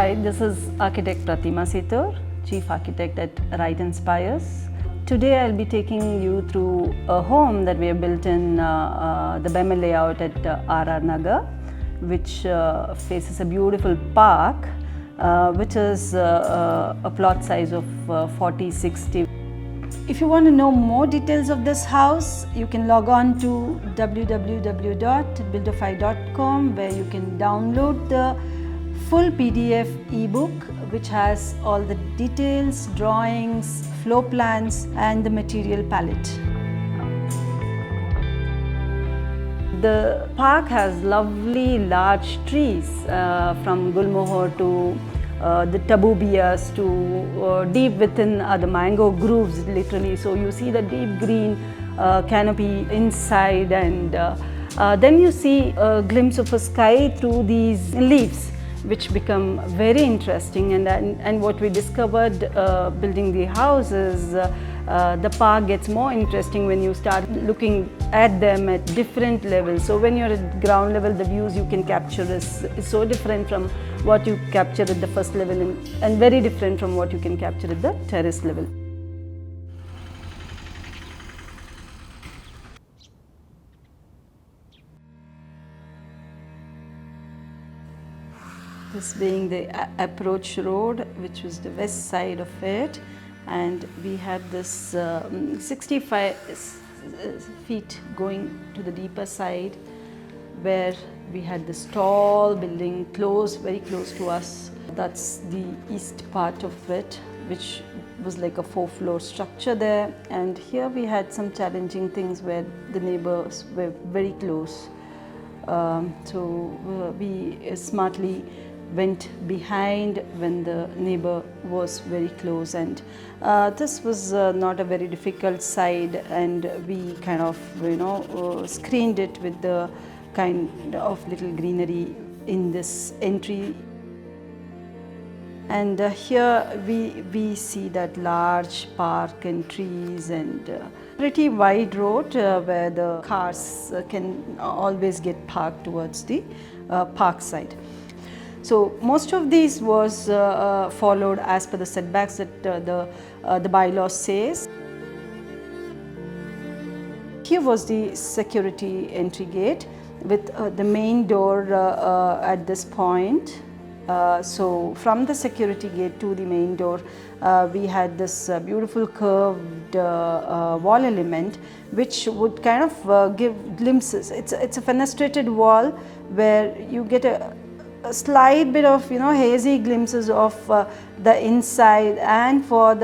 Hi, this is architect Prathima Seethur, Chief Architect at Wright Inspires. Today I'll be taking you through a home that we have built in the Bema layout at RR Nagar, which faces a beautiful park, which is a plot size of 40-60. If you want to know more details of this house, you can log on to www.builderfi.com, where you can download the full PDF ebook which has all the details, drawings, floor plans and the material palette. The park has lovely large trees from Gulmohar to the tabubias to deep within the mango groves literally. So you see the deep green canopy inside, and then you see a glimpse of a sky through these leaves, which become very interesting. And what we discovered building the house is the park gets more interesting when you start looking at them at different levels. So when you're at ground level, the views you can capture is so different from what you capture at the first level, and very different from what you can capture at the terrace level. This being the approach road, which was the west side of it, and we had this 65 feet going to the deeper side, where we had this tall building very close to us. That's the east part of it, which was like a 4-floor structure there. And here we had some challenging things where the neighbors were very close. So we smartly went behind when the neighbor was very close, and this was not a very difficult side, and we kind of screened it with the kind of little greenery in this entry. And here we see that large park and trees and pretty wide road where the cars can always get parked towards the park side. So most of these was followed as per the setbacks that the bylaw says. Here was the security entry gate with the main door at this point. So from the security gate to the main door, we had this beautiful curved wall element, which would kind of give glimpses. It's a fenestrated wall where you get a slight bit of hazy glimpses of the inside, and for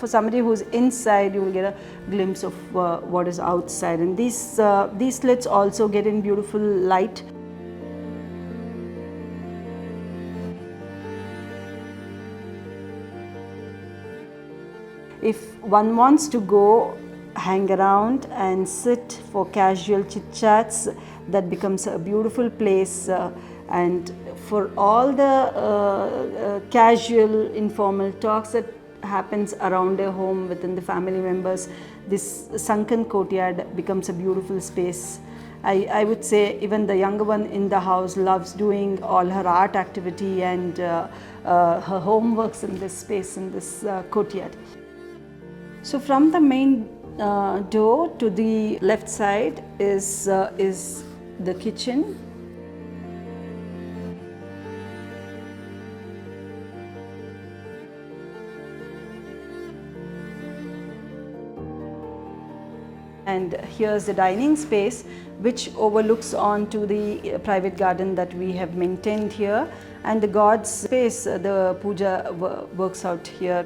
somebody who's inside, you will get a glimpse of what is outside. And these slits also get in beautiful light. If one wants to go hang around and sit for casual chit chats, that becomes a beautiful place. And for all the casual informal talks that happens around a home within the family members, this sunken courtyard becomes a beautiful space. I would say even the younger one in the house loves doing all her art activity and her homeworks in this space, in this courtyard. So from the main door to the left side is the kitchen. And here's the dining space, which overlooks onto the private garden that we have maintained here, and the God's space, the puja works out here.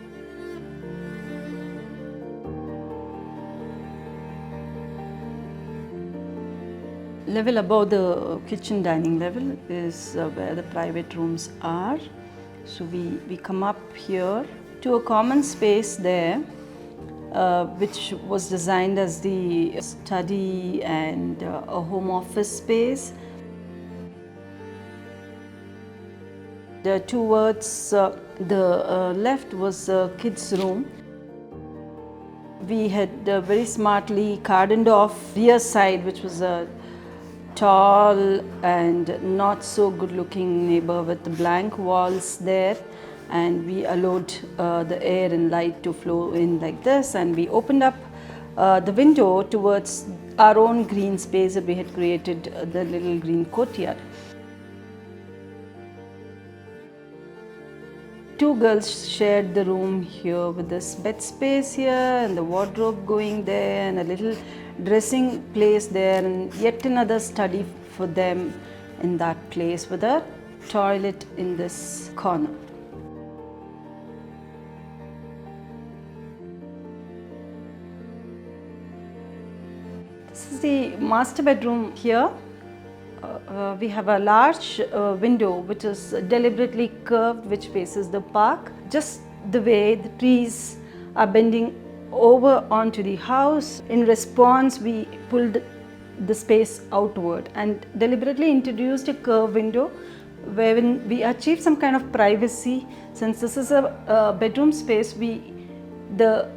Level above the kitchen dining level is where the private rooms are. So we come up here to a common space there, which was designed as the study and a home office space. Towards the left was a kids' room. We had very smartly cordoned off rear side, which was a tall and not so good looking neighbor with blank walls there, and we allowed the air and light to flow in like this, and we opened up the window towards our own green space that we had created, the little green courtyard. Two girls shared the room here with this bed space here and the wardrobe going there and a little dressing place there, and yet another study for them in that place with a toilet in this corner. This is the master bedroom here. We have a large window which is deliberately curved, which faces the park. Just the way the trees are bending over onto the house, in response we pulled the space outward and deliberately introduced a curved window wherein we achieve some kind of privacy. Since this is a bedroom space, the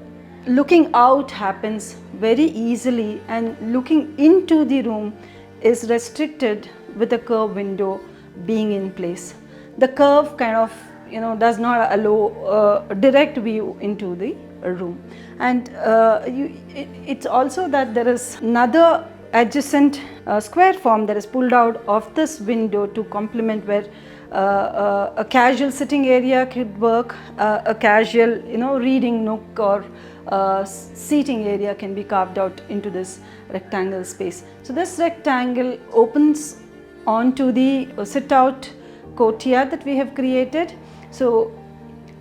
looking out happens very easily, and looking into the room is restricted with a curved window being in place. The curve kind of does not allow direct view into the room, and it's also that there is another adjacent square form that is pulled out of this window to complement, where a casual sitting area could work, a casual reading nook or seating area can be carved out into this rectangle space. So this rectangle opens onto the sit out courtyard that we have created. So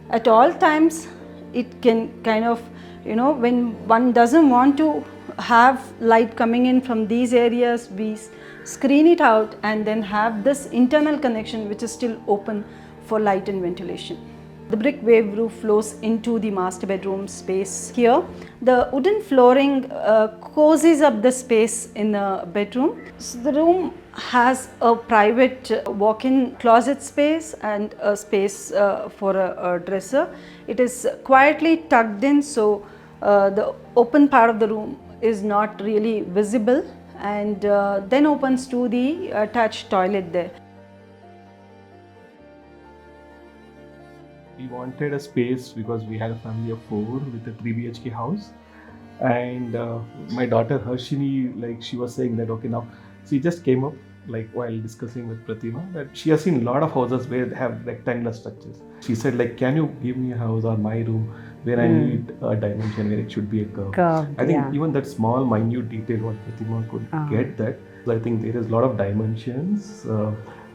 at all times it can kind of when one doesn't want to have light coming in from these areas, we screen it out and then have this internal connection which is still open for light and ventilation. The brick wave roof flows into the master bedroom space here. The wooden flooring cozies up the space in the bedroom. So the room has a private walk-in closet space and a space for a dresser. It is quietly tucked in, so the open part of the room is not really visible, and then opens to the attached toilet there. We wanted a space because we had a family of 4 with a 3 BHK house, and my daughter Harshini, she was saying that now she just came up while discussing with Prathima that she has seen a lot of houses where they have rectangular structures. She said can you give me a house or my room where I need a dimension where it should be a curve. I think even that small minute detail what Prathima could get that. So I think there is a lot of dimensions,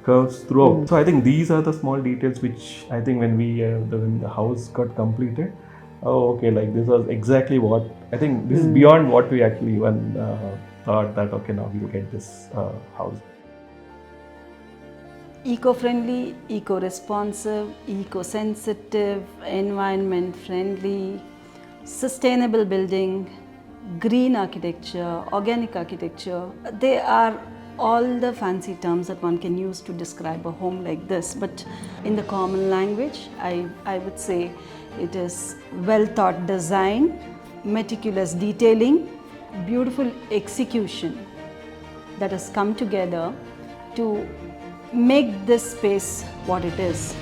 curves throughout. So I think these are the small details which I think when when the house got completed, this was exactly what I think. This is beyond what we actually even thought that now we'll get this house. Eco-friendly, eco-responsive, eco-sensitive, environment-friendly, sustainable building, green architecture, organic architecture. They are all the fancy terms that one can use to describe a home like this, but in the common language, I would say it is well thought design, meticulous detailing, beautiful execution that has come together to make this space what it is.